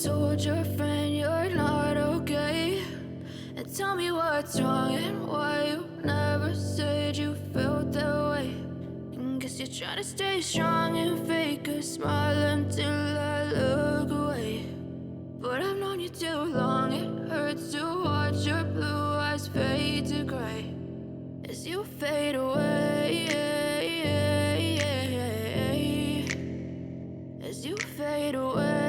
told your friend you're not okay? And tell me what's wrong and why you never said you felt that way. And guess you're trying to stay strong and fake a smile until I look away. But I've known you too long, it hurts to watch your blue eyes fade to gray as you fade away, as you fade away.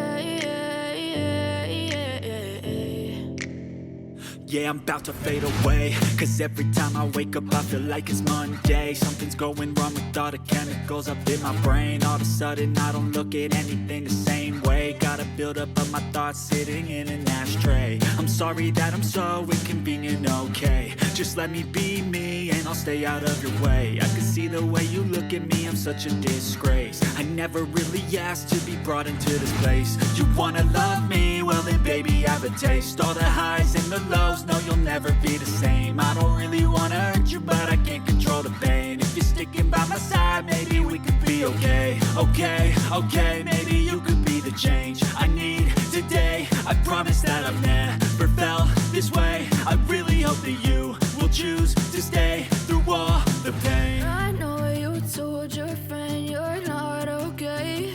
Yeah, I'm about to fade away, cause every time I wake up I feel like it's Monday. Something's going wrong with all the chemicals up in my brain. All of a sudden I don't look at anything the same way. Gotta build up of my thoughts sitting in an ashtray. I'm sorry that I'm so inconvenient, okay? Just let me be me and I'll stay out of your way. I can see the way you look at me, I'm such a disgrace. I never really asked to be brought into this place. You wanna love me? Well then baby have a taste. All the highs and the lows, no you'll never be the same. I don't really wanna hurt you but I can't control the pain. If you're sticking by my side maybe we could be okay. Okay, maybe you could be the change I need today. I promise that I've never felt this way. I really hope that you will choose to stay through all the pain. I know you told your friend you're not okay.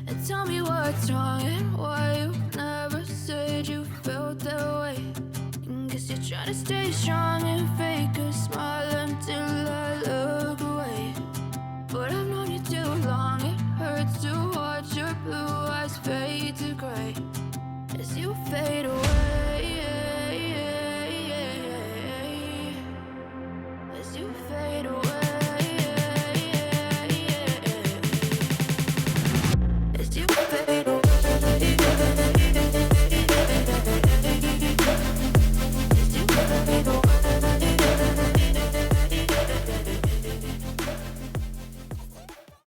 And tell me what's wrong and why you never said you felt that way. And guess you're trying to stay strong and fake a smile until I look away. But I've known you too long, it hurts to watch your blue eyes fade to gray as you fade away.